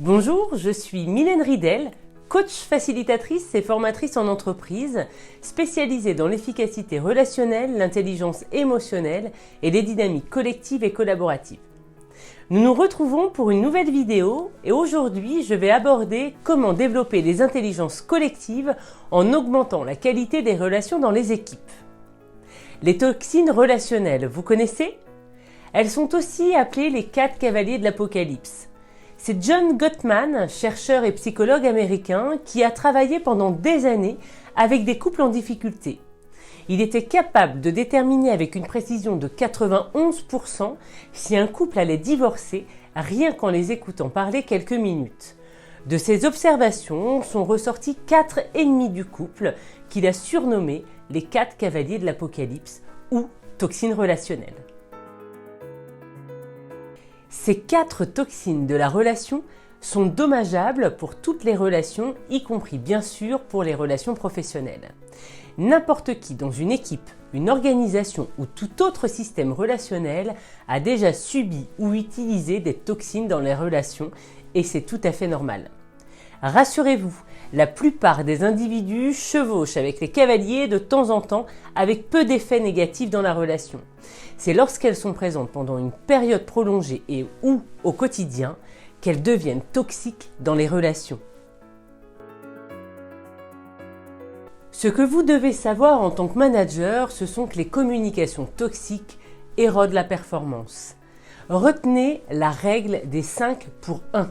Bonjour, je suis Mylène Ridel, coach facilitatrice et formatrice en entreprise, spécialisée dans l'efficacité relationnelle, l'intelligence émotionnelle et les dynamiques collectives et collaboratives. Nous nous retrouvons pour une nouvelle vidéo et aujourd'hui je vais aborder comment développer les intelligences collectives en augmentant la qualité des relations dans les équipes. Les toxines relationnelles, vous connaissez ? Elles sont aussi appelées les 4 cavaliers de l'Apocalypse. C'est John Gottman, chercheur et psychologue américain, qui a travaillé pendant des années avec des couples en difficulté. Il était capable de déterminer avec une précision de 91% si un couple allait divorcer rien qu'en les écoutant parler quelques minutes. De ces observations sont ressortis 4 ennemis du couple qu'il a surnommés les 4 cavaliers de l'Apocalypse ou toxines relationnelles. Ces 4 toxines de la relation sont dommageables pour toutes les relations, y compris bien sûr pour les relations professionnelles. N'importe qui dans une équipe, une organisation ou tout autre système relationnel a déjà subi ou utilisé des toxines dans les relations et c'est tout à fait normal. Rassurez-vous, la plupart des individus chevauchent avec les cavaliers de temps en temps avec peu d'effets négatifs dans la relation. C'est lorsqu'elles sont présentes pendant une période prolongée et ou au quotidien qu'elles deviennent toxiques dans les relations. Ce que vous devez savoir en tant que manager, ce sont que les communications toxiques érodent la performance. Retenez la règle des 5 pour 1.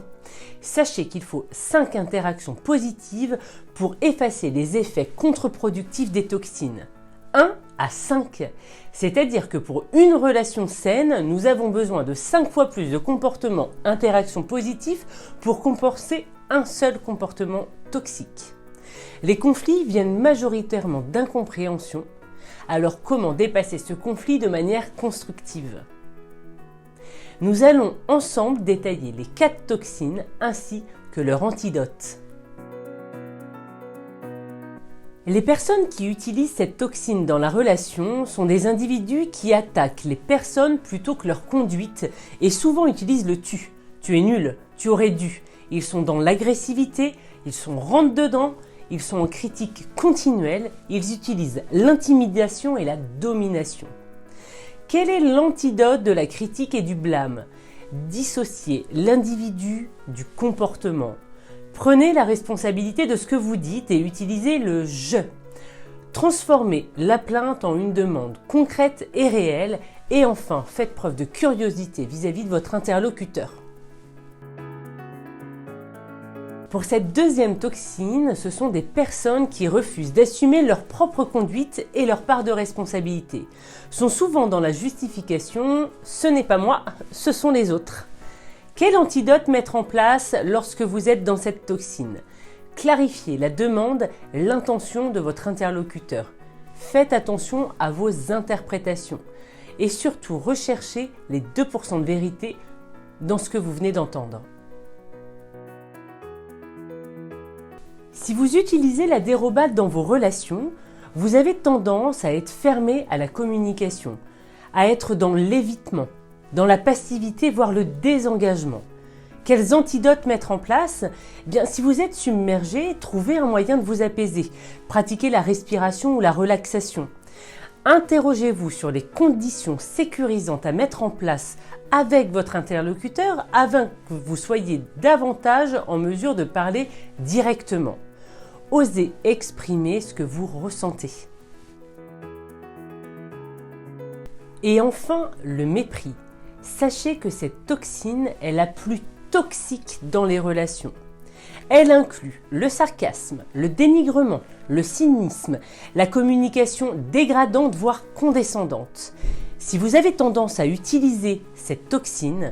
Sachez qu'il faut 5 interactions positives pour effacer les effets contre-productifs des toxines. 1 à 5. C'est-à-dire que pour une relation saine, nous avons besoin de 5 fois plus de comportements interactions positifs pour compenser un seul comportement toxique. Les conflits viennent majoritairement d'incompréhension, alors comment dépasser ce conflit de manière constructive ? Nous allons ensemble détailler les 4 toxines ainsi que leur antidote. Les personnes qui utilisent cette toxine dans la relation sont des individus qui attaquent les personnes plutôt que leur conduite et souvent utilisent le tu. Tu es nul, tu aurais dû. Ils sont dans l'agressivité, ils sont rentre-dedans, ils sont en critique continuelle, ils utilisent l'intimidation et la domination. Quel est l'antidote de la critique et du blâme ? Dissocier l'individu du comportement. Prenez la responsabilité de ce que vous dites et utilisez le « je ». Transformez la plainte en une demande concrète et réelle et enfin faites preuve de curiosité vis-à-vis de votre interlocuteur. Pour cette deuxième toxine, ce sont des personnes qui refusent d'assumer leur propre conduite et leur part de responsabilité. Sont souvent dans la justification « ce n'est pas moi, ce sont les autres ». Quel antidote mettre en place lorsque vous êtes dans cette toxine ? Clarifiez la demande, l'intention de votre interlocuteur. Faites attention à vos interprétations et surtout recherchez les 2% de vérité dans ce que vous venez d'entendre. Si vous utilisez la dérobade dans vos relations, vous avez tendance à être fermé à la communication, à être dans l'évitement, dans la passivité, voire le désengagement. Quels antidotes mettre en place ? Bien, si vous êtes submergé, trouvez un moyen de vous apaiser. Pratiquez la respiration ou la relaxation. Interrogez-vous sur les conditions sécurisantes à mettre en place avec votre interlocuteur afin que vous soyez davantage en mesure de parler directement. Osez exprimer ce que vous ressentez. Et enfin, le mépris. Sachez que cette toxine est la plus toxique dans les relations. Elle inclut le sarcasme, le dénigrement, le cynisme, la communication dégradante voire condescendante. Si vous avez tendance à utiliser cette toxine,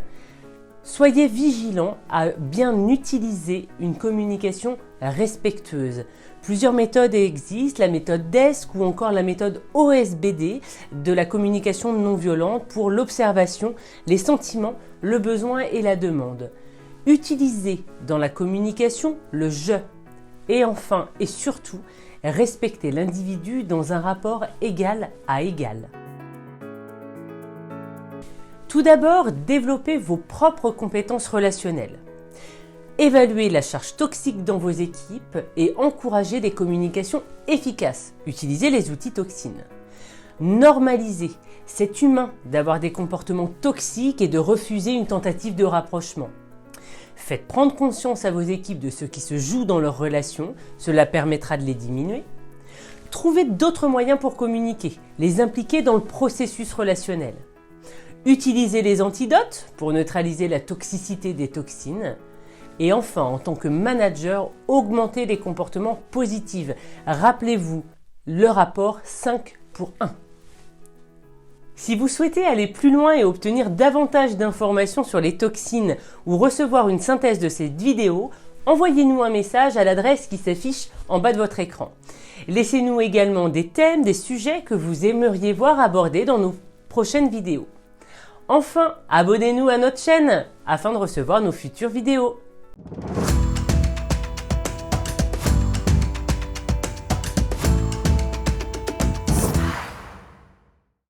soyez vigilant à bien utiliser une communication respectueuse. Plusieurs méthodes existent, la méthode DESC ou encore la méthode OSBD de la communication non violente pour l'observation, les sentiments, le besoin et la demande. Utilisez dans la communication le « je ». Et enfin et surtout, respectez l'individu dans un rapport égal à égal. Tout d'abord, développez vos propres compétences relationnelles. Évaluez la charge toxique dans vos équipes et encouragez des communications efficaces. Utilisez les outils toxines. Normalisez. C'est humain d'avoir des comportements toxiques et de refuser une tentative de rapprochement. Faites prendre conscience à vos équipes de ce qui se joue dans leurs relations, cela permettra de les diminuer. Trouvez d'autres moyens pour communiquer, les impliquer dans le processus relationnel. Utilisez les antidotes pour neutraliser la toxicité des toxines. Et enfin, en tant que manager, augmentez les comportements positifs. Rappelez-vous le rapport 5 pour 1. Si vous souhaitez aller plus loin et obtenir davantage d'informations sur les toxines ou recevoir une synthèse de cette vidéo, envoyez-nous un message à l'adresse qui s'affiche en bas de votre écran. Laissez-nous également des thèmes, des sujets que vous aimeriez voir abordés dans nos prochaines vidéos. Enfin, abonnez-nous à notre chaîne afin de recevoir nos futures vidéos.